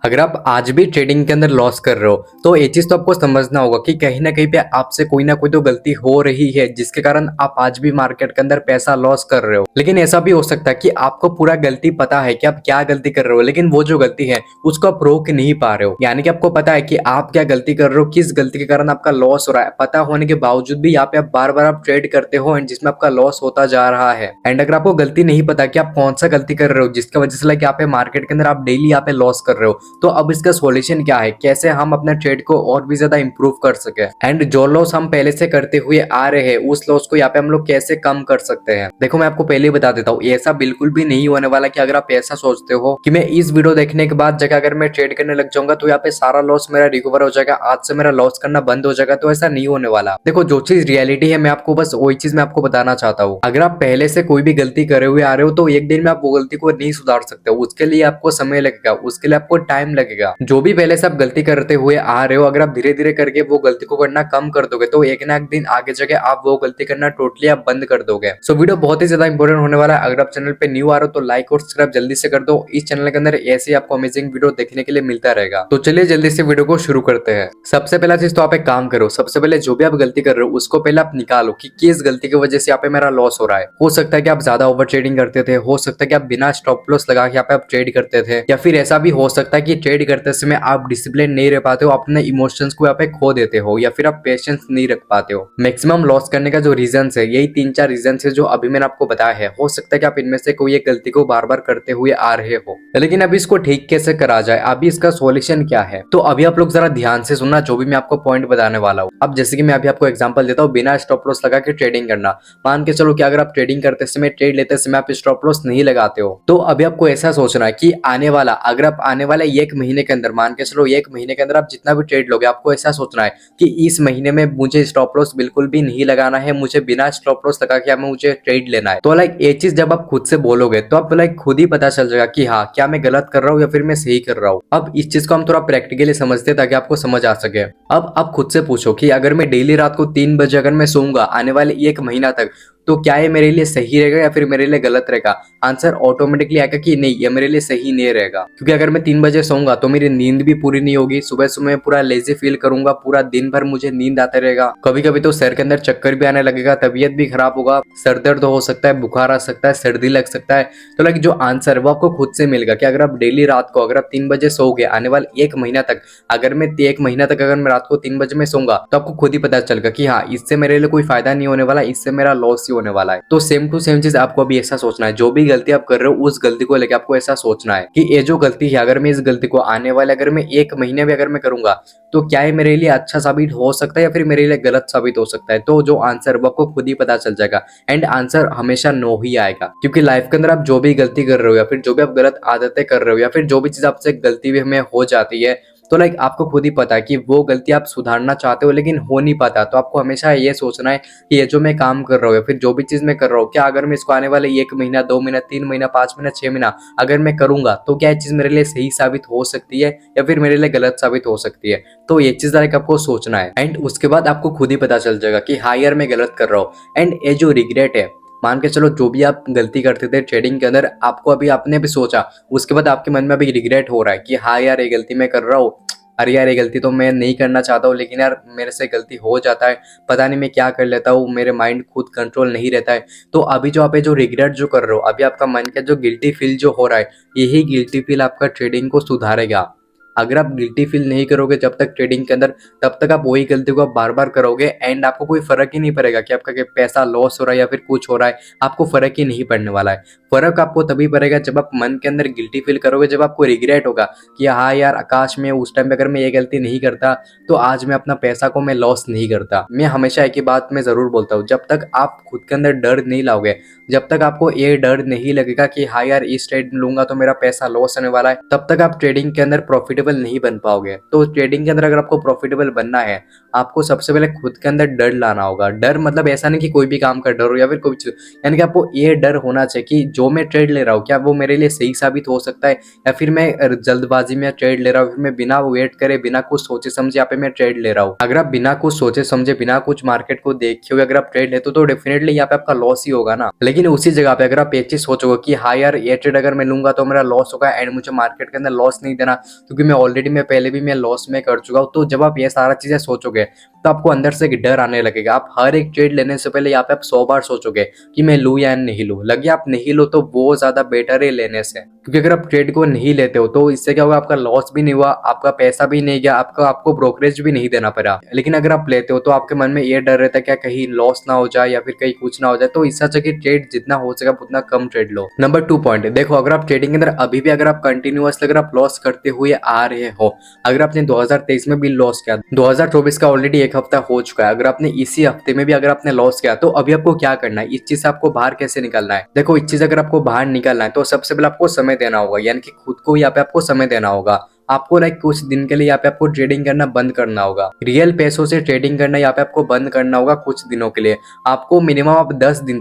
अगर आप आज भी ट्रेडिंग के अंदर लॉस कर रहे हो तो ये चीज तो आपको समझना होगा कि कहीं ना कहीं पे आपसे कोई ना कोई तो गलती हो रही है जिसके कारण आप आज भी मार्केट के अंदर पैसा लॉस कर रहे हो। लेकिन ऐसा भी हो सकता है कि आपको पूरा गलती पता है कि आप क्या गलती कर रहे हो, लेकिन वो जो गलती है उसको आप रोक नहीं पा रहे हो। यानी कि आपको पता है कि आप क्या गलती कर रहे हो, किस गलती के कारण आपका लॉस हो रहा है, पता होने के बावजूद भी यहाँ पे आप बार बार आप ट्रेड करते हो एंड जिसमें आपका लॉस होता जा रहा है। एंड अगर आपको गलती नहीं पता कि आप कौन सा गलती कर रहे हो जिसकी वजह से यहाँ पे मार्केट के अंदर आप डेली यहाँ पे लॉस कर रहे हो, तो अब इसका सॉल्यूशन क्या है, कैसे हम अपने ट्रेड को और भी ज्यादा इंप्रूव कर सके एंड जो लॉस हम पहले से करते हुए आ रहे हैं उस लॉस को यहाँ पे हम लोग कैसे कम कर सकते हैं। देखो मैं आपको पहले ही बता देता हूँ, ऐसा बिल्कुल भी नहीं होने वाला कि अगर आप ऐसा सोचते हो कि मैं इस वीडियो देखने के बाद जगह अगर मैं ट्रेड करने लग जाऊंगा तो यहाँ पे सारा लॉस मेरा रिकवर हो जाएगा, आज से मेरा लॉस करना बंद हो जाएगा, तो ऐसा नहीं होने वाला। देखो जो चीज रियलिटी है मैं आपको बस वही चीज मैं आपको बताना चाहता हूँ। अगर आप पहले से कोई भी गलती करे हुए आ रहे हो तो एक दिन में आप वो गलती को नहीं सुधार सकते हो, उसके लिए आपको समय लगेगा, उसके लिए आपको टाइम लगेगा। जो भी पहले से आप गलती करते हुए आ रहे हो अगर आप धीरे धीरे करके वो गलती को करना कम कर दोगे तो एक ना एक दिन आगे जाके आप वो गलती करना टोटली आप बंद कर दोगे। सो वीडियो बहुत ही ज्यादा इंपॉर्टेंट होने वाला है। अगर आप चैनल पे न्यू आ रहे हो तो लाइक और सब्सक्राइब जल्दी से कर दो, इस चैनल के अंदर ऐसे आपको अमेजिंग वीडियो देखने के लिए मिलता रहेगा। तो चलिए जल्दी से वीडियो को शुरू करते हैं। सबसे पहला चीज तो आप एक काम करो, सबसे पहले जो भी आप गलती कर रहे हो उसको पहले आप निकालो कि किस गलती की वजह से यहाँ पे मेरा लॉस हो रहा है। हो सकता है कि आप ज्यादा ओवर ट्रेडिंग करते थे, हो सकता है कि आप बिना स्टॉप लॉस लगा के यहाँ पे आप ट्रेड करते थे, या फिर ऐसा भी हो सकता है कि ट्रेड करते समय आप डिसिप्लिन नहीं रह पाते हो, अपने इमोशंस को यहाँ पे खो देते हो, या फिर आप पेशेंस नहीं रख पाते हो। मैक्सिमम लॉस करने का जो रीजन है यही 3-4 रीजन है जो अभी मैंने आपको बताया है। हो सकता है कि आप इनमें से कोई एक गलती को बार बार करते हुए आ रहे हो, लेकिन अभी इसको ठीक कैसे करा जाए, अभी इसका सॉल्यूशन क्या है, तो अभी आप लोग जरा ध्यान से सुनना जो भी मैं आपको पॉइंट बताने वाला हूँ। अब जैसे कि मैं अभी आपको एग्जांपल देता हूँ, बिना स्टॉप लॉस लगा के ट्रेडिंग करना। मान के चलो कि अगर आप ट्रेडिंग करते समय, ट्रेड लेते समय आप स्टॉप लॉस नहीं लगाते हो, तो अभी आपको ऐसा सोचना है कि आने वाला, अगर आप आने वाले एक महीने के अंदर, मान के चलो एक महीने के अंदर आप जितना भी ट्रेड लोगे, आपको ऐसा सोचना है कि इस महीने में मुझे स्टॉप लॉस बिल्कुल भी नहीं लगाना है, मुझे बिना स्टॉप लॉस लगा के मुझे ट्रेड लेना है। तो ये चीज जब आप खुद से बोलोगे तो आप खुद ही पता चल जाएगा कि हाँ क्या मैं गलत कर रहा हूँ या फिर मैं सही कर रहा हूँ। अब इस चीज को हम थोड़ा प्रैक्टिकली समझते ताकि आपको समझ आ सके। अब आप खुद से पूछो कि अगर मैं डेली रात को 3 बजे अगर मैं सोऊंगा आने वाले एक महीना तक, तो क्या ये मेरे लिए सही रहेगा या फिर मेरे लिए गलत रहेगा। आंसर ऑटोमेटिकली आएगा कि नहीं, ये मेरे लिए सही नहीं रहेगा, क्योंकि अगर मैं 3 बजे सोऊंगा तो मेरी नींद भी पूरी नहीं होगी, सुबह सुबह पूरा लेजी फील करूंगा, पूरा दिन भर मुझे नींद आता रहेगा, कभी कभी तो सर के अंदर चक्कर भी आने लगेगा, तबीयत भी खराब होगा, सर दर्द हो सकता है, बुखार आ सकता है, सर्दी लग सकता है। तो जो आंसर वो आपको खुद से मिलेगा कि अगर आप डेली रात को अगर आप 3 बजे सोओगे आने वाले एक महीना तक, अगर मैं एक महीना तक अगर मैं रात को 3 बजे में सोऊंगा तो आपको खुद ही पता चलेगा कि हाँ इससे मेरे लिए कोई फायदा नहीं होने वाला, इससे मेरा लॉस ही होने वाला है। तो सेम टू सेम चीज आपको अभी ऐसा सोचना है, जो भी गलती आप कर रहे हो उस गलती को लेकर आपको ऐसा सोचना है कि ये जो गलती है अगर मैं इस गलती को आने वाले अगर मैं एक महीने में अगर मैं करूंगा तो क्या ये मेरे लिए अच्छा साबित हो सकता है या फिर मेरे लिए गलत साबित हो सकता है। तो जो आंसर वो आपको खुद ही पता चल जाएगा एंड आंसर हमेशा नो ही आएगा, क्योंकि लाइफ के अंदर आप जो भी गलती कर रहे हो या फिर जो भी आप गलत आदतें कर रहे हो या फिर जो भी चीज आपसे गलती भी हमें हो जाती है, तो आपको खुद ही पता है कि वो गलती आप सुधारना चाहते हो लेकिन हो नहीं पाता। तो आपको हमेशा ये सोचना है कि ये जो मैं काम कर रहा हूँ या फिर जो भी चीज मैं कर रहा हूँ, क्या अगर मैं इसको आने वाले एक महीना, 2 महीना, 3 महीना, 5 महीना, 6 महीना अगर मैं करूंगा तो क्या ये चीज मेरे लिए सही साबित हो सकती है या फिर मेरे लिए गलत साबित हो सकती है। तो ये चीज आपको सोचना है एंड उसके बाद आपको खुद ही पता चल जाएगा कि हाँ यार मैं गलत कर रहा हूँ। एंड ये जो रिग्रेट है, मान के चलो जो भी आप गलती करते थे ट्रेडिंग के अंदर, आपको अभी आपने भी सोचा, उसके बाद आपके मन में अभी रिग्रेट हो रहा है कि हाँ यार ये गलती मैं कर रहा हूँ, अरे यार ये गलती तो मैं नहीं करना चाहता हूँ लेकिन यार मेरे से गलती हो जाता है, पता नहीं मैं क्या कर लेता हूँ, मेरे माइंड खुद कंट्रोल नहीं रहता है। तो अभी जो आप जो रिग्रेट जो कर रहे हो, अभी आपका मन का जो गिल्टी फील जो हो रहा है, यही गिल्टी फील आपका ट्रेडिंग को सुधारेगा। अगर आप गिल्टी फील नहीं करोगे जब तक ट्रेडिंग के अंदर, तब तक आप वही गलती को आप बार बार करोगे एंड आपको कोई फर्क ही नहीं पड़ेगा कि आपका पैसा लॉस हो रहा है या फिर कुछ हो रहा है, आपको फर्क ही नहीं पड़ने वाला है। फर्क आपको तभी पड़ेगा जब आप मन के अंदर गिल्टी फील करोगे, जब आपको रिग्रेट होगा कि हाँ यार आकाश में उस टाइम पे अगर मैं ये गलती नहीं करता तो आज मैं अपना पैसा को मैं लॉस नहीं करता। मैं हमेशा एक ही बात मैं जरूर बोलता हूँ, जब तक आप खुद के अंदर डर नहीं लाओगे, जब तक आपको ये डर नहीं लगेगा कि हाँ यार इस ट्रेड लूंगा तो मेरा पैसा लॉस होने वाला है, तब तक आप ट्रेडिंग के अंदर प्रॉफिटेबल नहीं बन पाओगे। तो ट्रेडिंग के अंदर अगर आपको प्रॉफिटेबल बनना है, आपको सबसे पहले खुद के अंदर डर लाना होगा। डर मतलब ऐसा नहीं कि कोई भी काम का डर हो या फिर कोई चीज, यानी कि आपको ये डर होना चाहिए कि जो मैं ट्रेड ले रहा हूँ क्या वो मेरे लिए सही साबित हो सकता है, या फिर मैं जल्दबाजी में ट्रेड ले रहा हूँ, फिर मैं बिना वेट करे बिना कुछ सोचे समझे यहाँ पे मैं ट्रेड ले रहा हूँ। अगर आप बिना कुछ सोचे समझे बिना कुछ मार्केट को देखे हुए अगर आप ट्रेड लेते हो तो डेफिनेटली यहाँ पे आपका लॉस ही होगा ना। लेकिन उसी जगह पे अगर आप एक चीज सोचोगे कि हाँ यार ये ट्रेड अगर मैं लूंगा तो मेरा लॉस होगा एंड मुझे मार्केट के अंदर लॉस नहीं देना, क्योंकि ऑलरेडी मैं पहले भी मैं लॉस में कर चुका हूँ। तो जब आप ये सारा चीजें सोचोगे तो आपको अंदर से एक डर आने लगेगा। आप हर एक ट्रेड लेने से पहले यहाँ पे आप 100 बार सोचोगे कि मैं लूँ या नहीं लूँ। लगे आप नहीं लो तो वो ज्यादा बेटर है लेने से, क्योंकि अगर आप ट्रेड को नहीं लेते हो तो इससे क्या होगा, आपका लॉस भी नहीं हुआ, आपका पैसा भी नहीं गया, आपको ब्रोकरेज भी नहीं देना पड़ा। लेकिन अगर आप लेते हो तो आपके मन में ये डर रहता है क्या कहीं लॉस ना हो जाए या फिर कहीं कुछ ना हो जाए। तो इससे अच्छा कि ट्रेड जितना हो सके उतना कम ट्रेड लो। नंबर 2 पॉइंट देखो, अगर आप ट्रेडिंग के अंदर अभी भी अगर आप कंटिन्यूअसली अगर आप लॉस करते हुए आ रहे हो, अगर आपने 2023 में भी लॉस किया, 2024 का ऑलरेडी एक हफ्ता हो चुका है, अगर आपने इसी हफ्ते में भी अगर आपने लॉस किया तो अभी आपको क्या करना है, इस चीज से आपको बाहर कैसे निकलना है। देखो इस चीज अगर आपको बाहर निकलना है तो सबसे पहले आपको समय देना होगा, यानी कि खुद को यहाँ पे आपको समय देना होगा। आपको कुछ दिन के लिए यहाँ पे आपको ट्रेडिंग करना बंद करना होगा, रियल पैसों से ट्रेडिंग करना यहाँ पे आपको बंद करना होगा कुछ दिनों के लिए। आपको मिनिमम आप 10 दिन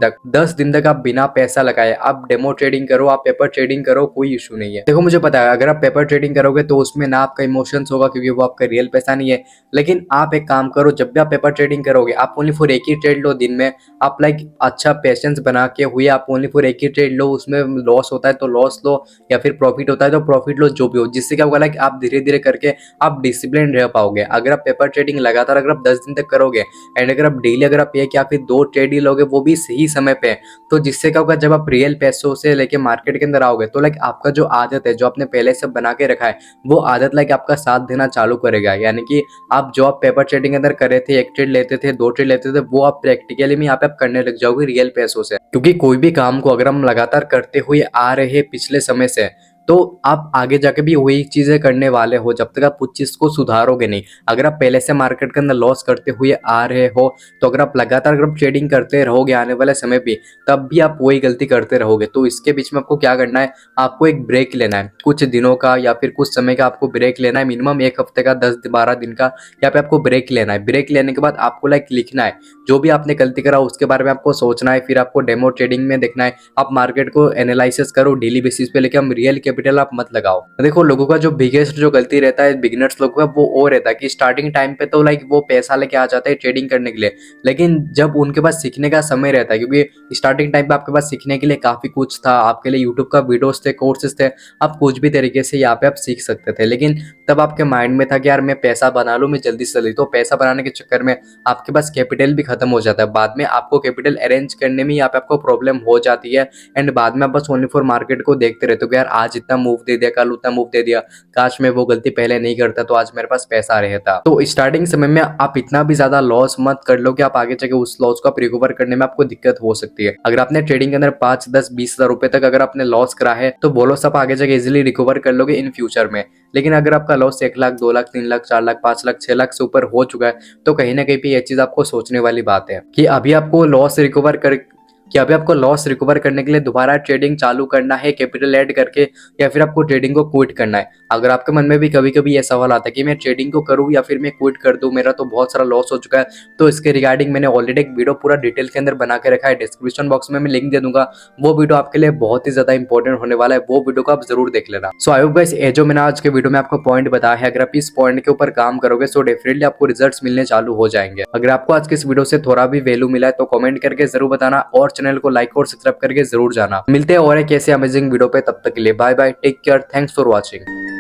तक आप बिना पैसा लगाए आप डेमो ट्रेडिंग करो, आप पेपर ट्रेडिंग करो, कोई इशू नहीं है। देखो मुझे पता है अगर आप पेपर ट्रेडिंग करोगे तो उसमें ना आपका इमोशंस होगा क्योंकि वो आपका रियल पैसा नहीं है। लेकिन आप एक काम करो, जब भी आप पेपर ट्रेडिंग करोगे आप ओनली फॉर एक ही ट्रेड लो दिन में। आप अच्छा पेशेंस बना के हुए आप ओनली फॉर एक ही ट्रेड लो, उसमें लॉस होता है तो लॉस लो या फिर प्रॉफिट होता है तो प्रॉफिट लो, जो भी हो। जिससे क्या होगा आप धीरे धीरे करके आप डिसिप्लिन रह पाओगे। अगर आप पेपर ट्रेडिंग लगातार अगर आप 10 दिन तक करोगे एंड अगर आप डेली अगर आप एक या फिर 2 ट्रेड ही लोगे वो भी सही समय पे, तो जिससे क्या होगा जब आप रियल पैसों से लेके मार्केट के अंदर आओगे तो आपका जो आदत है जो आपने पहले से बना के रखा है वो आदत आपका साथ देना चालू करेगा। यानी कि आप जो आप पेपर ट्रेडिंग के अंदर कर रहे थे, एक ट्रेड लेते थे 2 ट्रेड लेते थे, वो आप प्रैक्टिकली में यहाँ पे आप करने लग जाओगे रियल पैसों से। क्योंकि कोई भी काम को अगर हम लगातार करते हुए आ रहे हैं पिछले समय से तो आप आगे जाके भी वही चीजें करने वाले हो जब तक आप उस चीज को सुधारोगे नहीं। अगर आप पहले से मार्केट के अंदर लॉस करते हुए आ रहे हो तो अगर आप लगातार अगर ट्रेडिंग करते रहोगे आने वाले समय भी, तब भी आप वही गलती करते रहोगे। तो इसके बीच में आपको क्या करना है, आपको एक ब्रेक लेना है, कुछ दिनों का या फिर कुछ समय का आपको ब्रेक लेना है, मिनिमम एक हफ्ते का 10-12 दिन का यहाँ पे आपको ब्रेक लेना है। ब्रेक लेने के बाद आपको लिखना है जो भी आपने गलती करा उसके बारे में आपको सोचना है, फिर आपको डेमो ट्रेडिंग में देखना है, आप मार्केट को एनालिसिस करो डेली बेसिस पे, लेकिन हम रियल कैपिटल आप मत लगाओ। देखो लोगों का जो बिगेस्ट जो गलती रहता है बिगिनर्स लोगों का वो रहता है कि स्टार्टिंग टाइम पे तो वो पैसा लेके आ जाता है ट्रेडिंग करने के लिए, लेकिन जब उनके पास सीखने का समय रहता है, क्योंकि स्टार्टिंग टाइम पे आपके पास सीखने के लिए काफी कुछ था, आपके लिए यूट्यूब का वीडियोस थे, कोर्सेज थे, आप कुछ भी तरीके से यहाँ पे आप सीख सकते थे। लेकिन तब आपके माइंड में था कि यार मैं पैसा बना लूं मैं जल्दी से जल्दी, तो पैसा बनाने के चक्कर में आपके पास कैपिटल भी खत्म हो जाता है। बाद में आपको कैपिटल अरेंज करने में यहाँ पे आपको प्रॉब्लम हो जाती है एंड बाद में आप बस ओनली फॉर मार्केट को देखते रहते हो कि यार आज इतना मूव दे दिया, कल उतना मूव दे दिया, काश मैं वो गलती पहले नहीं करता तो आज मेरे पास पैसा रहता। तो स्टार्टिंग समय में आप इतना भी ज्यादा लॉस मत कर लो कि आप आगे जाके उस लॉस को आप रिकवर करने में आपको दिक्कत हो सकती है। अगर आपने ट्रेडिंग के अंदर 5, 10, 20 हजार रुपए तक अगर आपने लॉस करा है तो वो लॉस आप आगे जाके इजिली रिकवर कर लोगे इन फ्यूचर में। लेकिन अगर आपका लॉस 1 लाख, 2 लाख, 3 लाख, 4 लाख, 5 लाख, 6 लाख से ऊपर हो चुका है तो कहीं ना कहीं पे ये चीज आपको सोचने वाली बात है कि अभी आपको लॉस रिकवर करने के लिए दोबारा ट्रेडिंग चालू करना है कैपिटल ऐड करके, या फिर आपको ट्रेडिंग को क्विट करना है। अगर आपके मन में भी कभी कभी ये सवाल आता है कि मैं ट्रेडिंग को करूं या फिर मैं क्विट कर दूं, मेरा तो बहुत सारा लॉस हो चुका है, तो इसके रिगार्डिंग मैंने ऑलरेडी एक वीडियो पूरा डिटेल के अंदर बना के रखा है, डिस्क्रिप्शन बॉक्स में मैं लिंक दे दूंगा। वो वीडियो आपके लिए बहुत ही ज्यादा इंपॉर्टेंट होने वाला है, वो वीडियो को आप जरूर देख लेना। सो आई होप गाइस ये जो मैंने आज के वीडियो में आपको पॉइंट बताया है, अगर आप इस पॉइंट के ऊपर काम करोगे सो डेफिनेटली आपको रिजल्ट्स मिलने चालू हो जाएंगे। अगर आपको आज के इस वीडियो से थोड़ा भी वैल्यू मिला है तो कमेंट करके जरूर बताना और चैनल को लाइक और सब्सक्राइब करके जरूर जाना। मिलते हैं और एक ऐसे अमेजिंग वीडियो पे, तब तक के लिए bye bye, take care, thanks for watching.